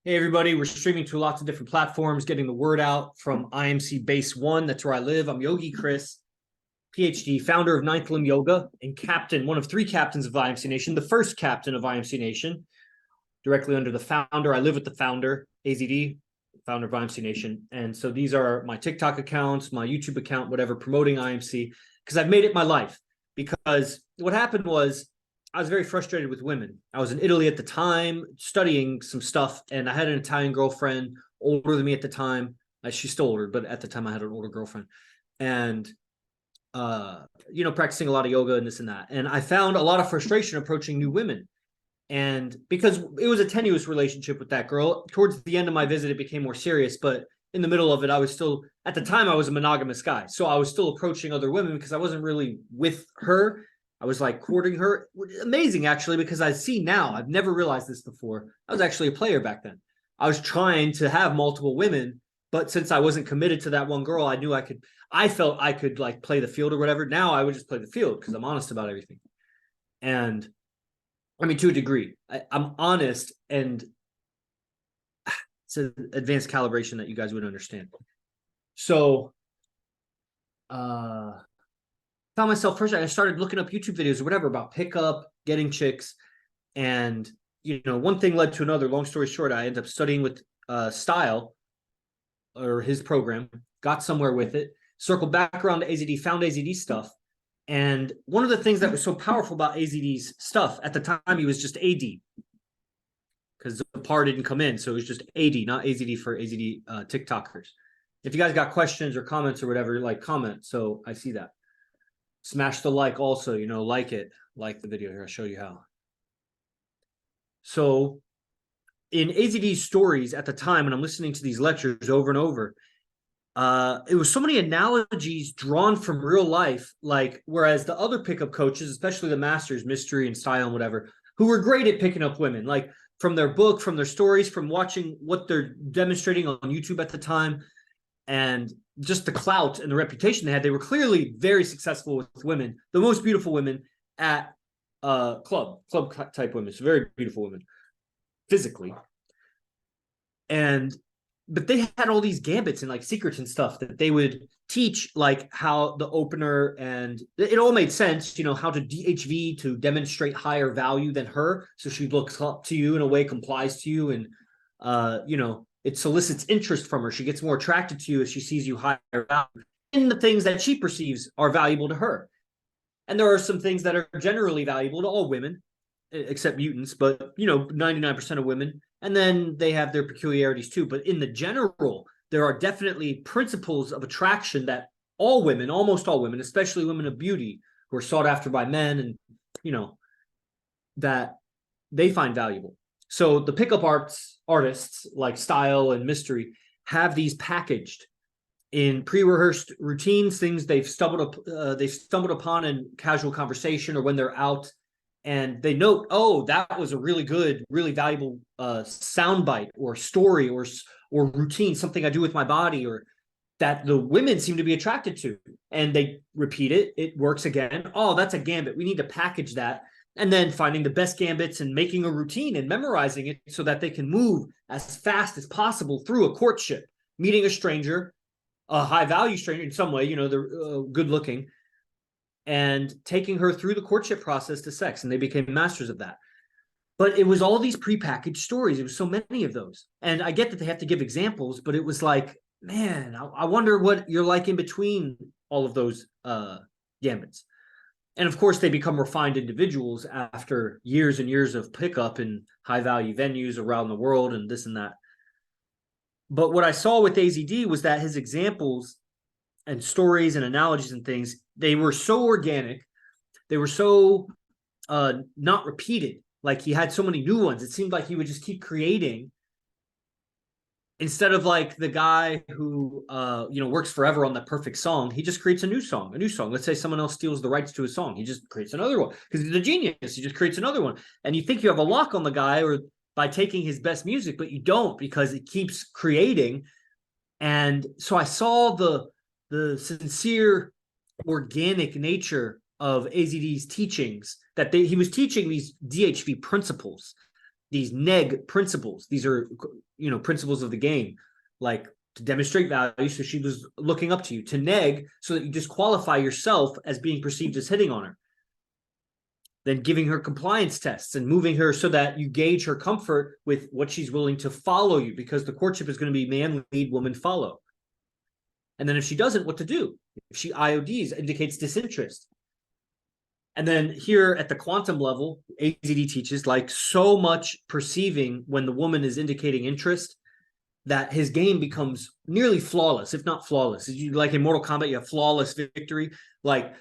Hey, everybody. We're streaming to lots of different platforms, getting the word out from IMC Base 1. That's where I live. I'm Yogi Chris, PhD, founder of Ninth Limb Yoga, and captain, one of three captains of IMC Nation, the first captain of IMC Nation, directly under the founder. I live with the founder, AZD, founder of IMC Nation. And so these are my TikTok accounts, my YouTube account, whatever, promoting IMC, because I've made it my life. Because what happened was, I was very frustrated with women. I was in Italy at the time studying some stuff, and I had an Italian girlfriend older than me at the time. She's still older, but at the time I had an older girlfriend. And, practicing a lot of yoga and this and that. And I found a lot of frustration approaching new women. And because it was a tenuous relationship with that girl, towards the end of my visit, it became more serious. But in the middle of it, I was still, at the time, I was a monogamous guy. So I was still approaching other women because I wasn't really with her. I was like courting her. Amazing, actually, because I see now, I've never realized this before. I was actually a player back then. I was trying to have multiple women, but since I wasn't committed to that one girl, I felt I could like play the field or whatever. Now I would just play the field because I'm honest about everything. And I mean, to a degree, I'm honest, and it's an advanced calibration that you guys would understand. So, found myself first. I started looking up YouTube videos or whatever about pickup, getting chicks, and one thing led to another. Long story short, I ended up studying with Style or his program, got somewhere with it, circled back around to AZD, found AZD stuff. And one of the things that was so powerful about AZD's stuff at the time, he was just AD because the par didn't come in. So it was just AD, not AZD for AZD TikTokers. If you guys got questions or comments or whatever, like comment. So I see that. Smash the like also, like it, like the video here. I'll show you how. So in AZD's stories at the time, when I'm listening to these lectures over and over, it was so many analogies drawn from real life, like whereas the other pickup coaches, especially the masters, Mystery and Style and whatever, who were great at picking up women, like from their book, from their stories, from watching what they're demonstrating on YouTube at the time, and just the clout and the reputation they had, they were clearly very successful with women, the most beautiful women at club type women, so very beautiful women physically. But they had all these gambits and like secrets and stuff that they would teach, like how the opener, and it all made sense, how to DHV to demonstrate higher value than her. So she looks up to you in a way, complies to you, and, it solicits interest from her. She gets more attracted to you if she sees you higher value in the things that she perceives are valuable to her. And there are some things that are generally valuable to all women, except mutants, but 99% of women. And then they have their peculiarities too. But in the general, there are definitely principles of attraction that all women, almost all women, especially women of beauty who are sought after by men, and that they find valuable. So the pickup artists like Style and Mystery have these packaged in pre-rehearsed routines, things they've stumbled upon in casual conversation or when they're out, and they note, oh, that was a really good, really valuable soundbite or story or routine, something I do with my body, or that the women seem to be attracted to, and they repeat it. It works again. Oh, that's a gambit. We need to package that. And then finding the best gambits and making a routine and memorizing it so that they can move as fast as possible through a courtship, meeting a stranger, a high-value stranger in some way, they're good-looking, and taking her through the courtship process to sex. And they became masters of that. But it was all these prepackaged stories. It was so many of those. And I get that they have to give examples, but it was like, man, I wonder what you're like in between all of those gambits. And of course, they become refined individuals after years and years of pickup in high-value venues around the world and this and that. But what I saw with AZD was that his examples and stories and analogies and things, they were so organic. They were so not repeated. Like he had so many new ones. It seemed like he would just keep creating, instead of like the guy who works forever on that perfect song. He just creates a new song. Let's say someone else steals the rights to a song. He just creates another one because he's a genius. He just creates another one. And you think you have a lock on the guy or by taking his best music, but you don't, because it keeps creating. And so I saw the sincere, organic nature of AZD's teachings, that he was teaching these DHV principles, these neg principles. These are, principles of the game, like to demonstrate value. So she was looking up to you. To neg, so that you disqualify yourself as being perceived as hitting on her. Then giving her compliance tests and moving her so that you gauge her comfort with what she's willing to follow you, because the courtship is going to be man lead, woman follow. And then if she doesn't, what to do? If she IODs, indicates disinterest. And then here at the quantum level, AZD teaches like so much perceiving when the woman is indicating interest that his game becomes nearly flawless, if not flawless. Like in Mortal Kombat, you have flawless victory. Like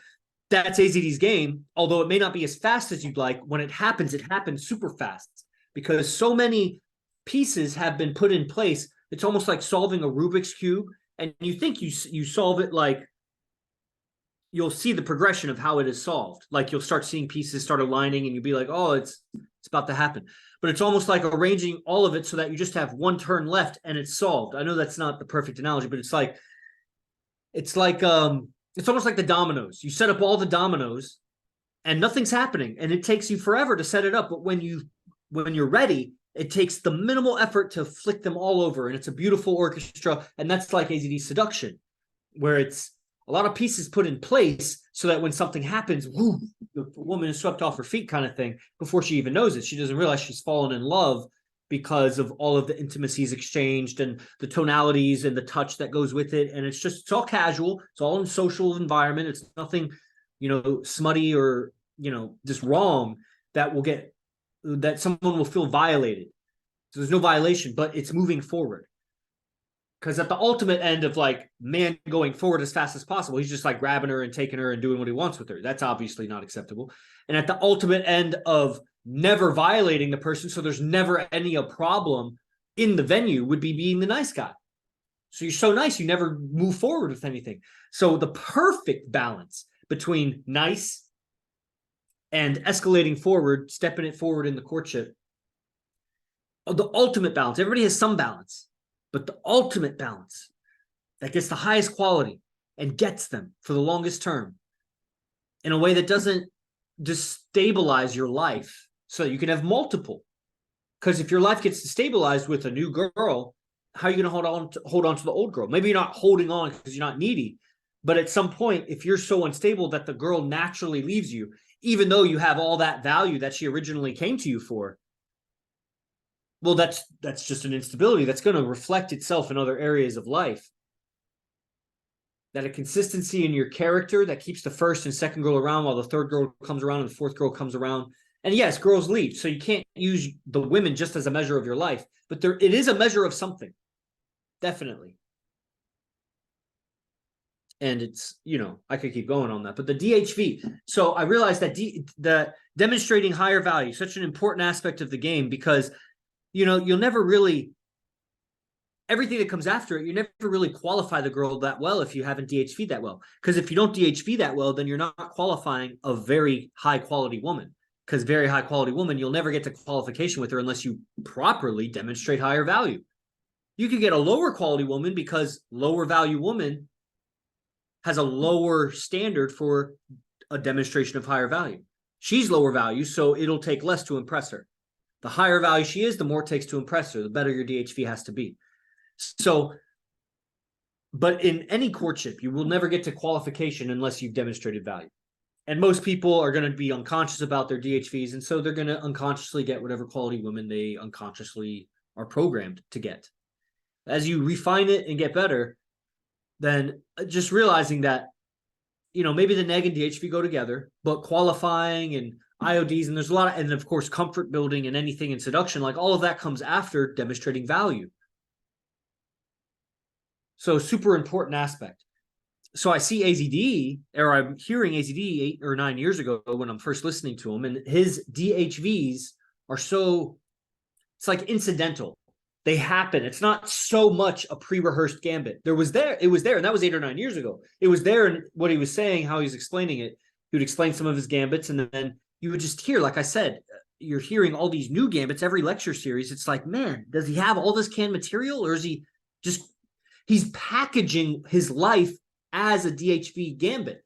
that's AZD's game, although it may not be as fast as you'd like. When it happens super fast because so many pieces have been put in place. It's almost like solving a Rubik's Cube, and you think you solve it like you'll see the progression of how it is solved. Like you'll start seeing pieces start aligning and you'll be like, oh, it's about to happen. But it's almost like arranging all of it so that you just have one turn left and it's solved. I know that's not the perfect analogy, but it's almost like the dominoes. You set up all the dominoes and nothing's happening and it takes you forever to set it up. But when you're ready, it takes the minimal effort to flick them all over. And it's a beautiful orchestra. And that's like AZD seduction, where it's a lot of pieces put in place so that when something happens, whoo, the woman is swept off her feet kind of thing before she even knows it. She doesn't realize she's fallen in love because of all of the intimacies exchanged and the tonalities and the touch that goes with it. And it's all casual. It's all in social environment. It's nothing, smutty or, just wrong that someone will feel violated. So there's no violation, but it's moving forward. Because at the ultimate end of like man going forward as fast as possible, he's just like grabbing her and taking her and doing what he wants with her. That's obviously not acceptable. And at the ultimate end of never violating the person, so there's never a problem in the venue, would be being the nice guy. So you're so nice, you never move forward with anything. So the perfect balance between nice and escalating forward, stepping it forward in the courtship, the ultimate balance. Everybody has some balance. But the ultimate balance that gets the highest quality and gets them for the longest term in a way that doesn't destabilize your life so that you can have multiple. Because if your life gets destabilized with a new girl, how are you going to hold on to the old girl? Maybe you're not holding on because you're not needy. But at some point, if you're so unstable that the girl naturally leaves you, even though you have all that value that she originally came to you for, well, that's just an instability that's going to reflect itself in other areas of life. That a consistency in your character that keeps the first and second girl around while the third girl comes around and the fourth girl comes around. And yes, girls leave, so you can't use the women just as a measure of your life, but it is a measure of something, definitely. And it's, I could keep going on that, but the DHV. So I realized that the demonstrating higher value, such an important aspect of the game, because you'll never really, everything that comes after it, you never really qualify the girl that well if you haven't DHV'd that well. Because if you don't DHV that well, then you're not qualifying a very high quality woman. Because very high quality woman, you'll never get to qualification with her unless you properly demonstrate higher value. You could get a lower quality woman because lower value woman has a lower standard for a demonstration of higher value. She's lower value, so it'll take less to impress her. The higher value she is, the more it takes to impress her, the better your DHV has to be. So, but in any courtship, you will never get to qualification unless you've demonstrated value. And most people are going to be unconscious about their DHVs, and so they're going to unconsciously get whatever quality women they unconsciously are programmed to get. As you refine it and get better, then just realizing that, maybe the neg and DHV go together, but qualifying and IODs, and there's a lot of, and of course, comfort building and anything in seduction, like all of that comes after demonstrating value. So super important aspect. So I see AZD, or I'm hearing AZD 8 or 9 years ago when I'm first listening to him, and his DHVs are it's like incidental. They happen. It's not so much a pre-rehearsed gambit. It was there, and that was 8 or 9 years ago. It was there in what he was saying, how he was explaining it. He would explain some of his gambits, and then you would just hear, like I said, you're hearing all these new gambits every lecture series. It's like, man, does he have all this canned material, or is he's packaging his life as a DHV gambit?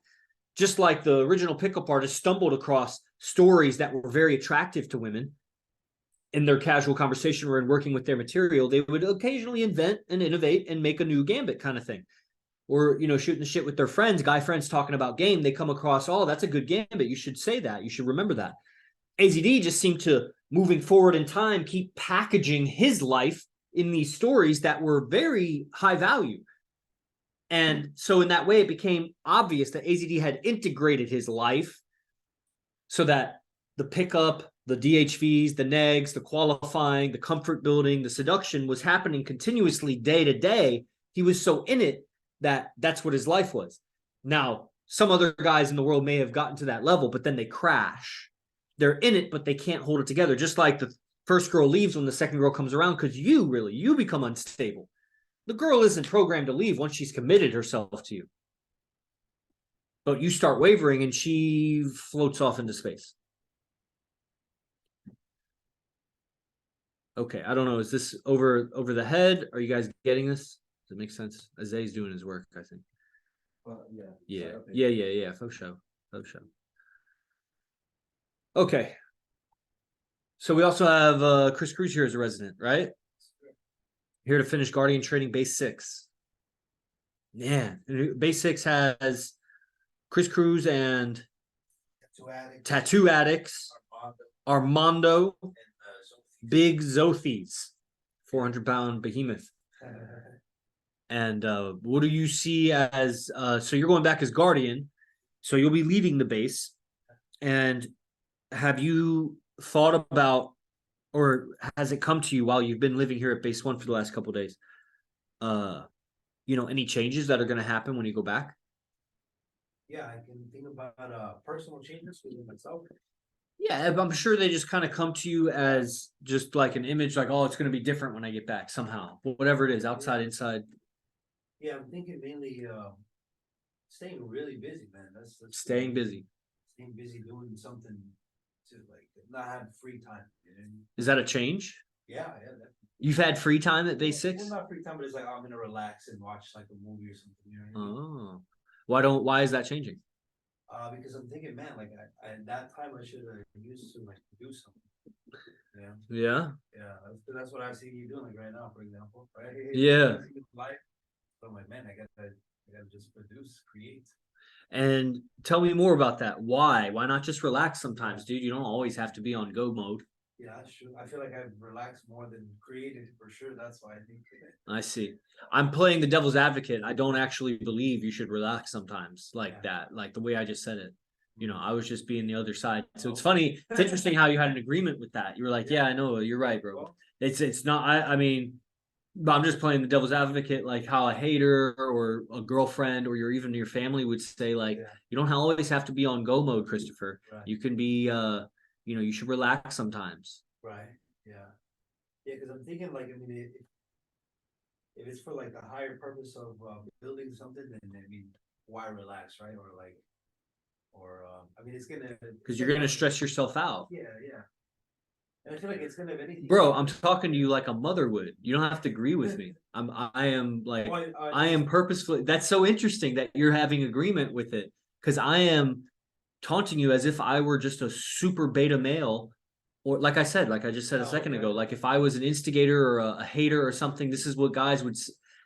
Just like the original pickup artist stumbled across stories that were very attractive to women in their casual conversation or in working with their material, they would occasionally invent and innovate and make a new gambit kind of thing. Or, you know, shooting the shit with their friends, guy friends talking about game, they come across, oh, that's a good gambit. You should say that. You should remember that. AZD just seemed to, moving forward in time, keep packaging his life in these stories that were very high value. And so in that way, it became obvious that AZD had integrated his life so that the pickup, the DHVs, the negs, the qualifying, the comfort building, the seduction was happening continuously day to day. He was so in it that that's what his life was. Now, some other guys in the world may have gotten to that level, but then they crash. They're in it, but they can't hold it together. Just like the first girl leaves when the second girl comes around, because you become unstable. The girl isn't programmed to leave once she's committed herself to you. But you start wavering and she floats off into space. Okay, I don't know. Is this over the head? Are you guys getting this? Does it make sense? Azay's doing his work, I think. Yeah. For sure. Okay. So we also have Chris Cruz here as a resident, right? Here to finish Guardian training base 6. Yeah. Base 6 has Chris Cruz and Tattoo Addicts, Armando, Big Zothes, 400-pound behemoth. And what do you see as, so you're going back as Guardian, so you'll be leaving the base. And have you thought about, or has it come to you while you've been living here at base 1 for the last couple of days, you know, any changes that are going to happen when you go back? Yeah, I can think about personal changes within myself. Yeah, I'm sure they just kind of come to you as just like an image, like, oh, it's going to be different when I get back somehow. Whatever it is, outside, inside. Yeah, I'm thinking mainly staying really busy, man. That's staying busy. Staying busy doing something to like not have free time. You know? Is that a change? Yeah, definitely. You've had free time at base 6? Well, not free time, but it's like, oh, I'm gonna relax and watch like a movie or something. You know what I mean? Oh, why is that changing? Because I'm thinking, man, like I at that time I should have used to like do something. Yeah. That's what I see you doing like right now, for example, right? Yeah. Life. So I'm like, man, I gotta just produce, create. And tell me more about that. Why not just relax sometimes, dude? You don't always have to be on go mode. Yeah, sure. I feel like I've relaxed more than created for sure. That's why I think. I see. I'm playing the devil's advocate. I don't actually believe you should relax sometimes like that, like the way I just said it. You know, I was just being the other side. So it's funny. It's interesting how you had an agreement with that. You were like, yeah, I know. You're right, bro. It's not, I mean, but I'm just playing the devil's advocate, like how a hater or a girlfriend or even your family would say, like, you don't always have to be on go mode, Christopher. Right. You can be, you know, you should relax sometimes. Right. Yeah. Yeah, because I'm thinking, like, I mean, if it's for like a higher purpose of building something, then I mean, why relax, right? Or like, I mean, it's gonna, because you're gonna stress yourself out. Yeah. And I feel like it's gonna have anything. Bro, I'm talking to you like a mother would. You don't have to agree with me. I am purposefully. That's so interesting that you're having agreement with it, because I am taunting you as if I were just a super beta male, or like I said, like I just said a second ago, like if I was an instigator or a hater or something. This is what guys would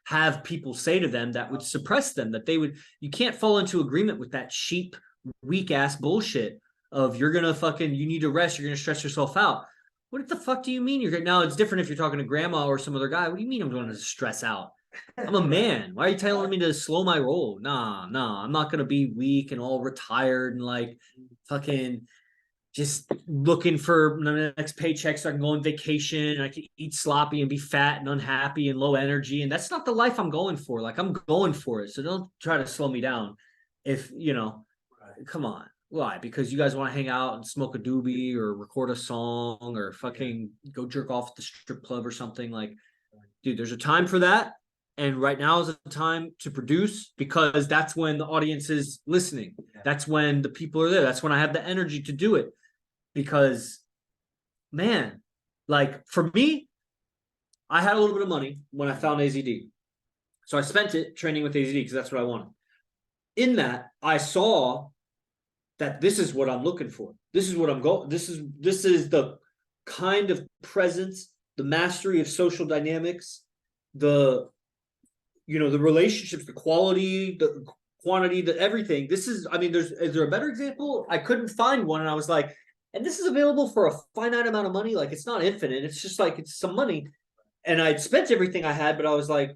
have people say to them that would suppress them. That they would. You can't fall into agreement with that cheap, weak ass bullshit of you need to rest. You're gonna stress yourself out. What the fuck do you mean? Now it's different if you're talking to grandma or some other guy. What do you mean I'm going to stress out? I'm a man. Why are you telling me to slow my roll? Nah. I'm not going to be weak and all retired and like fucking just looking for the next paycheck so I can go on vacation and I can eat sloppy and be fat and unhappy and low energy. And that's not the life I'm going for. Like, I'm going for it. So don't try to slow me down. If, you know, come on. Why? Because you guys want to hang out and smoke a doobie or record a song or fucking go jerk off at the strip club or something. Like, dude, there's a time for that. And right now is the time to produce, because that's when the audience is listening. That's when the people are there. That's when I have the energy to do it. Because, man, like for me, I had a little bit of money when I found AZD. So I spent it training with AZD because that's what I wanted. In that, I saw that this is what I'm looking for. This is what I'm going. This is the kind of presence, the mastery of social dynamics, the the relationships, the quality, the quantity, the everything. This is, I mean, is there a better example? I couldn't find one, and I was like, and this is available for a finite amount of money. Like, it's not infinite. It's just like, it's some money. And I'd spent everything I had, but I was like,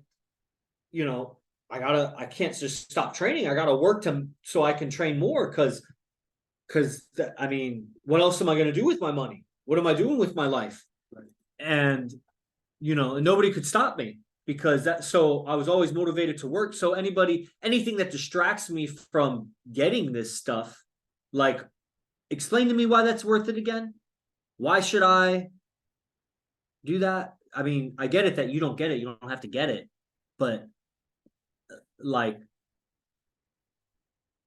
I can't just stop training. I gotta work so I can train more, because I mean, what else am I gonna do with my money? What am I doing with my life? And and nobody could stop me, because so I was always motivated to work. So anything that distracts me from getting this stuff, like, explain to me why that's worth it again. Why should I do that? I mean, I get it that you don't get it. You don't have to get it. But, like,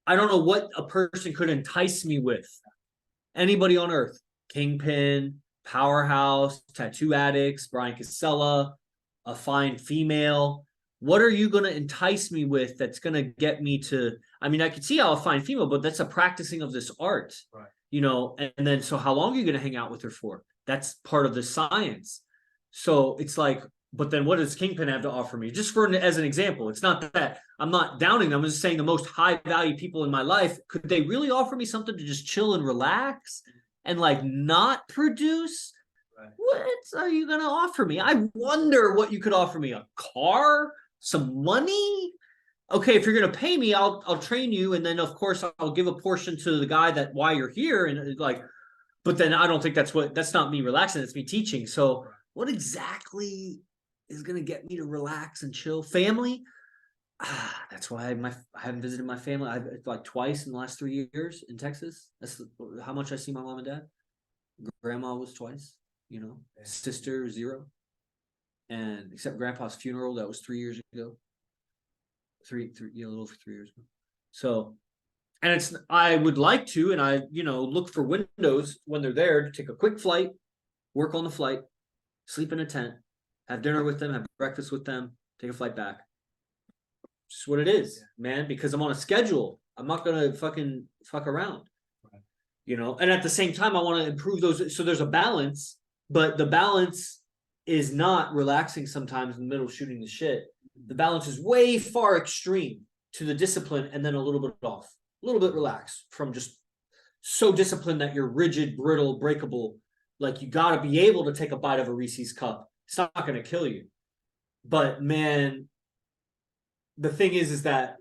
I don't know what a person could entice me with. Anybody on earth. Kingpin, powerhouse, tattoo addicts, Brian Casella, a fine female. What are you going to entice me with that's going to get me to, I mean, I could see how a fine female, but that's a practicing of this art, Right. And then, so how long are you going to hang out with her for? That's part of the science. So it's like, but then what does Kingpin have to offer me? Just as an example, it's not that I'm not downing them. I'm just saying the most high value people in my life, could they really offer me something to just chill and relax and, like, not produce? Right. What are you going to offer me? I wonder what you could offer me. A car? Some money? Okay, if you're going to pay me, I'll train you. And then, of course, I'll give a portion to the guy that why you're here. And, like, but then I don't think that's not me relaxing. It's me teaching. So what exactly is going to get me to relax and chill? Family? That's why I haven't visited my family. I've like twice in the last 3 years in Texas. That's how much I see my mom and dad. Grandma was twice, sister 0. And except grandpa's funeral, that was 3 years ago. A little over 3 years ago. So, and I would like to, and I, look for windows when they're there to take a quick flight, work on the flight, sleep in a tent, have dinner with them, have breakfast with them, take a flight back. Just what it is, man, because I'm on a schedule. I'm not going to fucking fuck around, and at the same time, I want to improve those. So there's a balance, but the balance is not relaxing sometimes in the middle of shooting the shit. The balance is way far extreme to the discipline, and then a little bit off, a little bit relaxed from just so disciplined that you're rigid, brittle, breakable. Like, you got to be able to take a bite of a Reese's cup. It's not going to kill you. But, man, the thing is that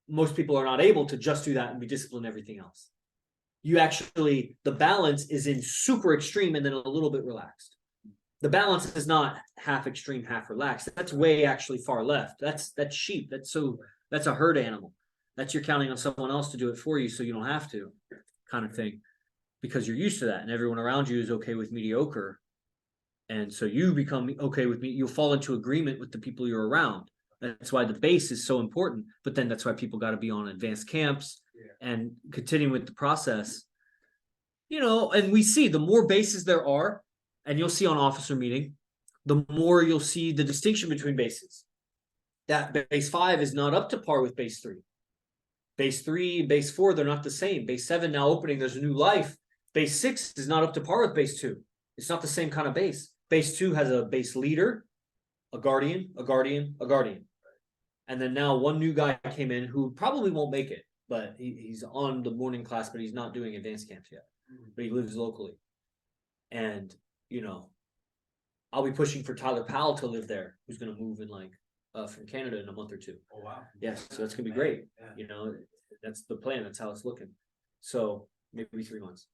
most people are not able to just do that and be disciplined everything else. The balance is in super extreme and then a little bit relaxed. The balance is not half extreme, half relaxed. That's way actually far left. That's sheep. That's a herd animal. That's you're counting on someone else to do it for you so you don't have to, kind of thing, because you're used to that and everyone around you is okay with mediocre. And so you become okay with me. You'll fall into agreement with the people you're around. That's why the base is so important. But then that's why people got to be on advanced camps and continuing with the process. And we see the more bases there are, and you'll see on officer meeting, the more you'll see the distinction between bases. That base 5 is not up to par with base 3. Base 3, base 4, they're not the same. Base 7 now opening, there's a new life. Base 6 is not up to par with base 2. It's not the same kind of base. Base 2 has a base leader, a guardian, a guardian, a guardian. And then now one new guy came in who probably won't make it, but he's on the morning class, but he's not doing advanced camps yet. But he lives locally. And, I'll be pushing for Tyler Powell to live there, who's going to move in from Canada in a month or 2. Oh, wow. Yeah, so that's going to be great. Yeah. That's the plan. That's how it's looking. So maybe 3 months.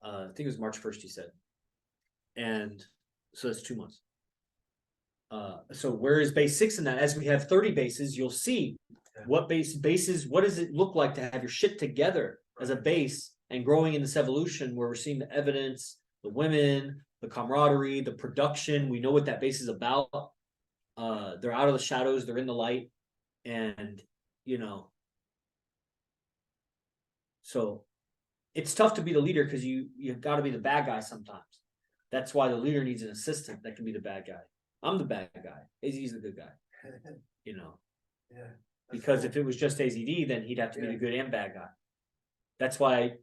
I think it was March 1st, he said. And so that's 2 months. So where is base 6 in that? As we have 30 bases, you'll see what bases, what does it look like to have your shit together as a base and growing in this evolution where we're seeing the evidence, the women, the camaraderie, the production. We know what that base is about. They're out of the shadows, they're in the light. And, so it's tough to be the leader because you've got to be the bad guy sometimes. That's why the leader needs an assistant that can be the bad guy. I'm the bad guy. AZD's the good guy. Yeah. Because if it was just AZD, then he'd have to be the good and bad guy. That's why,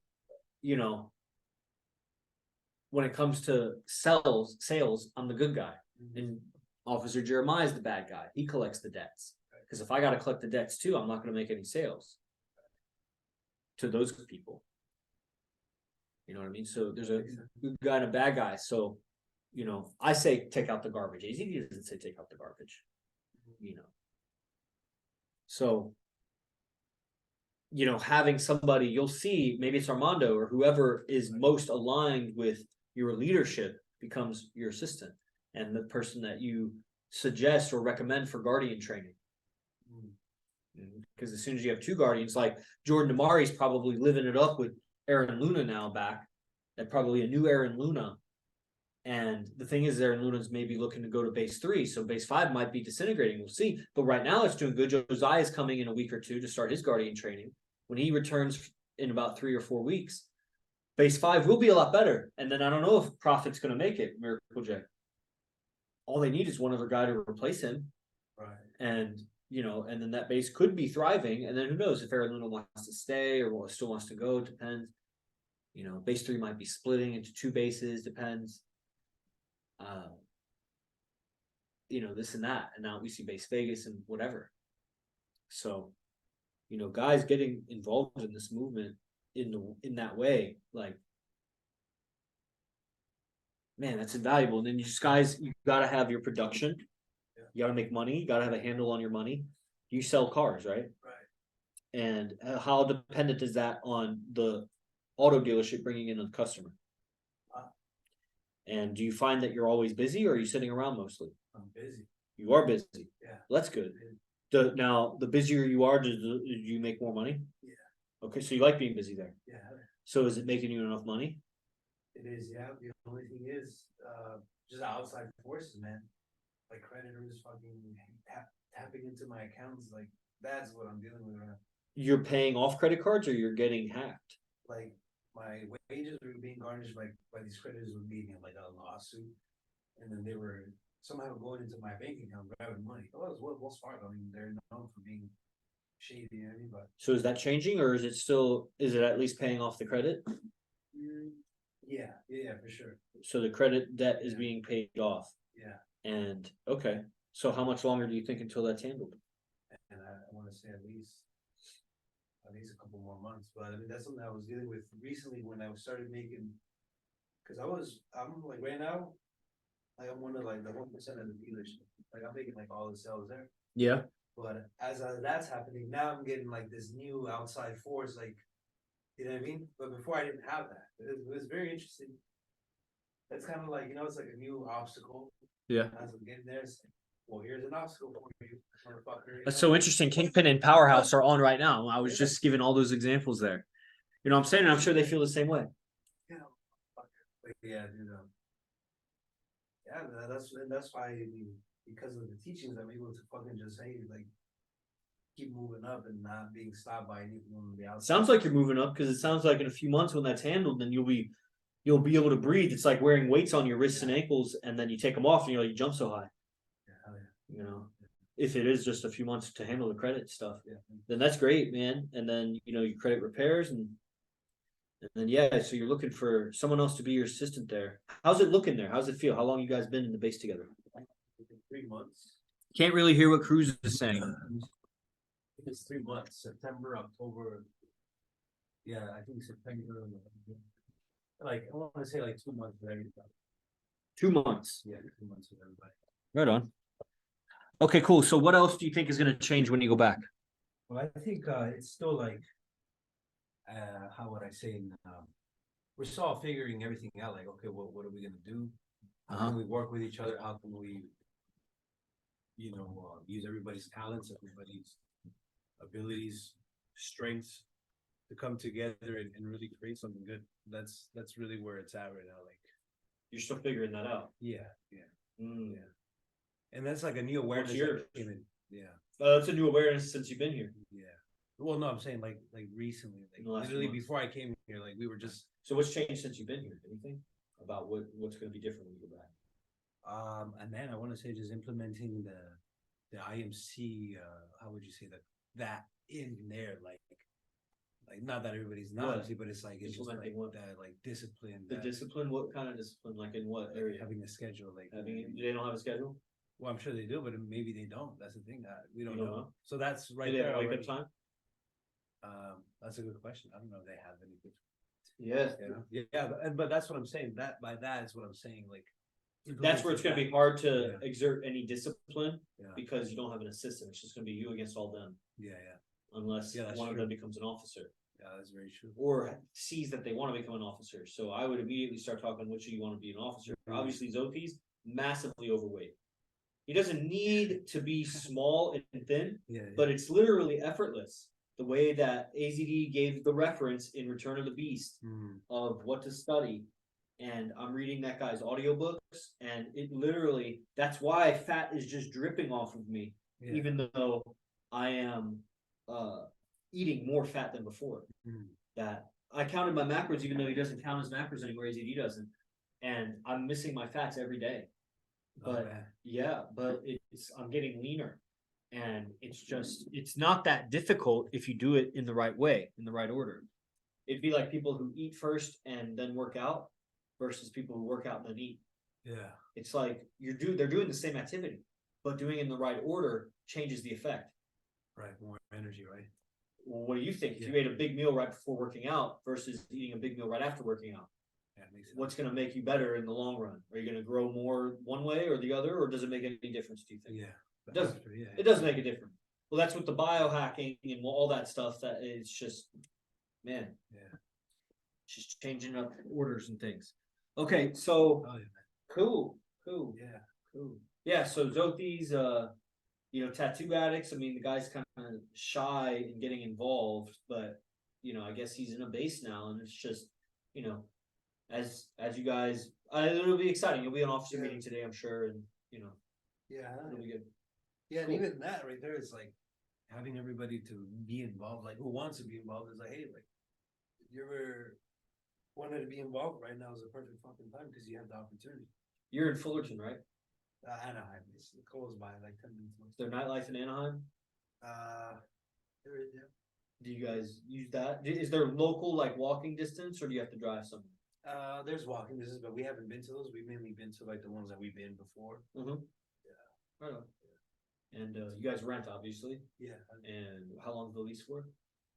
when it comes to sales, I'm the good guy. And Officer Jeremiah is the bad guy. He collects the debts. Because if I got to collect the debts too, I'm not going to make any sales to those people. You know what I mean? So there's a good guy and a bad guy. So, you know, I say take out the garbage. AZD doesn't say take out the garbage. You know. So, you know, having somebody, you'll see, maybe it's Armando or whoever is most aligned with your leadership becomes your assistant and the person that you suggest or recommend for guardian training. Because as soon as you have two guardians, like Jordan Amari's probably living it up with Aaron Luna now back, and probably a new Aaron Luna. And the thing is, Aaron Luna's maybe looking to go to base 3, so base 5 might be disintegrating. We'll see. But right now, it's doing good. Josiah is coming in a week or two to start his guardian training. When he returns in about 3 or 4 weeks, base 5 will be a lot better. And then I don't know if Prophet's going to make it, Miracle J. All they need is one other guy to replace him. Right. And, you know, and then that base could be thriving. And then who knows if Aaron Luna wants to stay or still wants to go, depends. You know, base 3 might be splitting into 2 bases, depends. You know, this and that. And now we see base Vegas and whatever. So, you know, guys getting involved in this movement in that way, like, man, that's invaluable. And then you guys, you gotta have your production. Yeah. You gotta make money. You gotta have a handle on your money. You sell cars, right? Right. And how dependent is that on the auto dealership bringing in a customer? And do you find that you're always busy, or are you sitting around mostly? I'm busy. You are busy. Yeah. That's good. Now, the busier you are, do you make more money? Yeah. Okay, so you like being busy there. Yeah. So is it making you enough money? It is, yeah. The only thing is, just outside forces, man. Like creditors fucking tapping into my accounts. Like, that's what I'm dealing with right now. You're paying off credit cards, or you're getting hacked? Like, my wages were being garnished by these creditors with me in like a lawsuit. And then they were somehow going into my bank account, grabbing money. Oh, it was Wells Fargo. I mean, they're known for being shady, you know what I mean? But So is that changing, or is it at least paying off the credit? yeah, for sure. So the credit debt is being paid off. Yeah. And okay, so how much longer do you think until that's handled? And I want to say at least a couple more months. But I mean, that's something I was dealing with recently when I started making, because I'm like right now, like I'm one of like the 1% of the dealership. Like I'm making like all the sales there. Yeah. But as that's happening, now I'm getting like this new outside force, like, you know what I mean? But before I didn't have that. It was very interesting. It's kind of like, you know, it's like a new obstacle. Yeah. As I'm getting there, it's like, well, here's an obstacle for you, motherfucker. That's so interesting. Kingpin and Powerhouse are on right now. I was just giving all those examples there. You know what I'm saying? And I'm sure they feel the same way. Yeah, like, yeah, dude. Yeah, that's why, I mean, because of the teachings, I'm able to fucking just say, like, keep moving up and not being stopped by anything on the outside. Sounds like you're moving up, because it sounds like in a few months when that's handled, then you'll be able to breathe. It's like wearing weights on your wrists and ankles, and then you take them off and you jump so high. Yeah. You know, if it is just a few months to handle the credit stuff, Yeah. then that's great, man. And then, you know, your credit repairs and then, yeah, so you're looking for someone else to be your assistant there. How's it looking there? How's it feel? How long you guys been in the base together? 3 months. Can't really hear what Cruz is saying. It's 3 months, September, October. Yeah, I think September. Like, I want to say like 2 months with everybody. 2 months. Yeah, 2 months with everybody. Right on. Okay, cool. So what else do you think is going to change when you go back? Well, I think it's still like, how would I say, we're still figuring everything out. Like, okay, what are we gonna do? How can we work with each other? How can we, you know, use everybody's talents, everybody's abilities, strengths to come together and really create something good. That's really where it's at right now. Like, You're still figuring that out. yeah. Mm. And that's like a new awareness. What's yours? that came in. Yeah. That's a new awareness since you've been here. Yeah. Well, no, I'm saying like recently, like literally before I came here, like we were just. So what's changed since you've been here? Anything about what's going to be different when you go back? And then I want to say just implementing the IMC. How would you say that in there? Like Like, not that everybody's What? Nazi, but it's like, it's just like Implementing what? that, like discipline. The that, discipline, what kind of discipline? Like in what area? having a schedule, like Having, they don't have a schedule? well, I'm sure they do, but maybe they don't. That's the thing that we don't You don't know. know? So that's right Do they there. have a wake already. up time? That's a good question. I don't know if they have any good. Yes. You know? Yeah, but that's what I'm saying. That by that is what I'm saying. Like That's where it's gonna be hard to Yeah. exert any discipline Yeah, because you don't have an assistant. It's just gonna be you against all them. yeah. Unless Yeah, that's one of true. them becomes an officer Yeah, that's very true. or sees that they want to become an officer. So I would immediately start talking which of you want to be an officer. Obviously, Zoki's massively overweight. He doesn't need to be small and thin, Yeah, but it's literally effortless. The way that AZD gave the reference in Return of the Beast of what to study. And I'm reading that guy's audiobooks, and it literally, that's why fat is just dripping off of me, yeah. even though I am eating more fat than before. That I counted my macros, even though he doesn't count his macros anymore, AZD doesn't. And I'm missing my fats every day. But but it's I'm getting leaner. And it's not that difficult if you do it in the right way, in the right order. It'd be like people who eat first and then work out versus people who work out and then eat. Yeah. It's like they're doing the same activity, but doing it in the right order changes the effect. Right, more energy, right? Well, what do you think? If you ate a big meal right before working out versus eating a big meal right after working out, Yeah, it makes sense. what's going to make you better in the long run? Are you going to grow more one way or the other, or does it make any difference? Do you think? Yeah, It doesn't. Yeah, It does make a difference. Well, that's with the biohacking and all that stuff. That it's just, man, Yeah. just changing up orders and things. Okay, so Oh yeah, man. cool. Yeah. Yeah, so Zoki's, tattoo addicts. I mean, the guy's kind of shy in getting involved, but I guess he's in a base now, and it's just, as you guys, it'll be exciting. You'll be an officer meeting today, I'm sure, and Yeah. it'll be good. Yeah, and Cool. even that right there is like having everybody to be involved, like who wants to be involved is like, hey, like if you ever wanted to be involved right now is a perfect fucking time because you have the opportunity. You're in Fullerton, right? Anaheim, it's close by, like 10 minutes. Is there nightlife in Anaheim? There is, yeah. Do you guys use that? Is there local like walking distance, or do you have to drive somewhere? There's walking distance, but we haven't been to those. We've mainly been to like the ones that we've been before. Mm-hmm. Yeah. Right on. And you guys rent, obviously. Yeah. And how long is the lease for?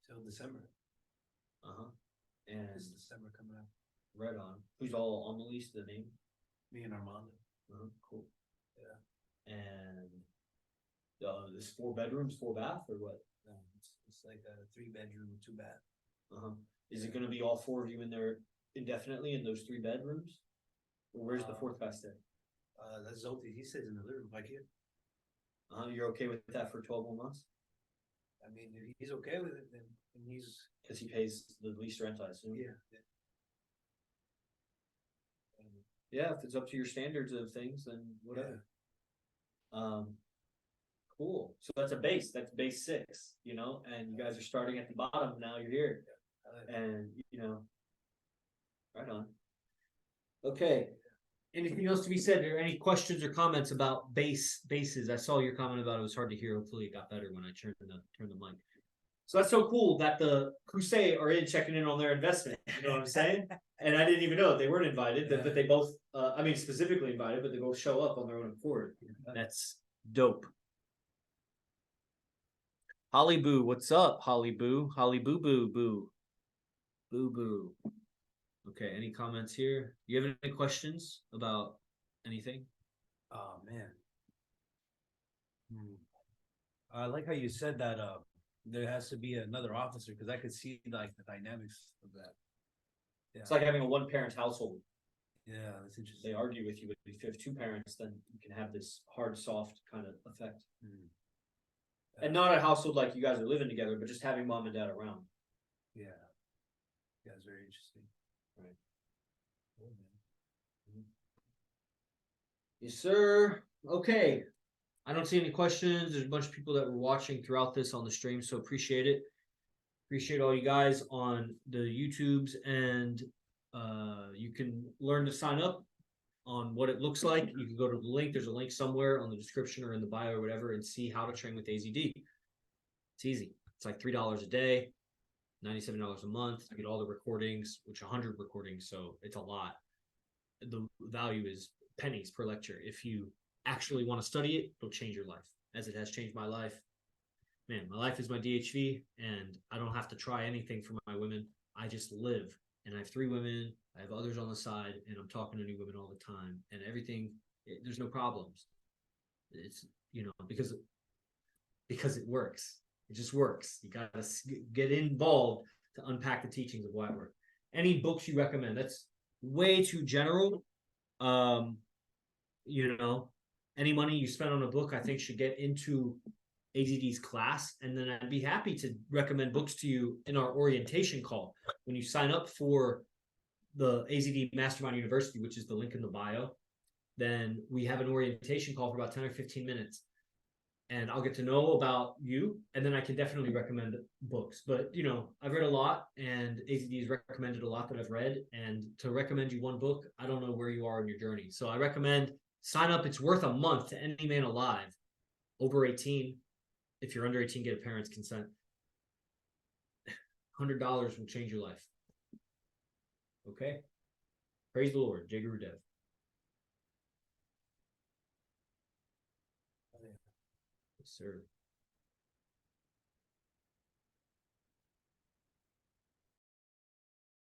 Till December. And It's December coming up. right on. Who's all on the lease? The name? Me and Armando. Cool. Yeah. And this 4 bedrooms, 4 bath, or what? It's like a 3-bedroom, 2-bath. Is it going to be all 4 of you in there indefinitely in those 3 bedrooms? Or where's the 4th guy stay? That's Zolti. He sits in the living room like here. You're okay with that for 12 more months? I mean, if he's okay with it, then he's. Because he pays the lease rent, I assume. Yeah. Yeah, if it's up to your standards of things, then whatever. Cool. So that's a base. That's base 6, and you guys are starting at the bottom. Now you're here. And, right on. Okay. Anything else to be said? Or any questions or comments about bases? I saw your comment about it was hard to hear. Hopefully it got better when I turned the mic. So that's so cool that the Crusade are checking in on their investment. You know what I'm saying? And I didn't even know they weren't invited, but they both, specifically invited, but they both show up on their own accord. That's dope. Holly Boo, what's up, Holly Boo? Holly Boo Boo Boo. Boo Boo. Okay, any comments here? You have any questions about anything? Oh man. I like how you said that there has to be another officer because I could see like the dynamics of that. Yeah. It's like having a 1-parent household. Yeah, that's interesting. They argue with you, but if you have 2 parents, then you can have this hard, soft kind of effect. And not a household like you guys are living together, but just having mom and dad around. Yeah. Yeah, it's very interesting. Right. Yes, sir. Okay. I don't see any questions. There's a bunch of people that were watching throughout this on the stream, so appreciate it. Appreciate all you guys on the YouTubes, and you can learn to sign up on what it looks like. You can go to the link. There's a link somewhere on the description or in the bio or whatever, and see how to train with AZD. It's easy. It's like $3 a day. $97 a month. You get all the recordings, which 100 recordings, so it's a lot. The value is pennies per lecture. If you actually want to study it, it'll change your life, as it has changed my life. Man, my life is my DHV, and I don't have to try anything for my women. I just live, and I have 3 women. I have others on the side, and I'm talking to new women all the time, and everything. There's no problems. It's because it works. It just works. You gotta get involved to unpack the teachings of why it works. Any books you recommend? That's way too general. Any money you spend on a book, I think, should get into AZD's class, and then I'd be happy to recommend books to you in our orientation call when you sign up for the AZD Mastermind University, which is the link in the bio. Then we have an orientation call for about 10 or 15 minutes, and I'll get to know about you, and then I can definitely recommend books. But I've read a lot, and AZD has recommended a lot that I've read, and to recommend you one book, I don't know where you are in your journey. So I recommend sign up. It's worth a month to any man alive over 18. If you're under 18, get a parent's consent. $100 will change your life. Okay? Praise the Lord. Jay Guru Dev. Yes, sir.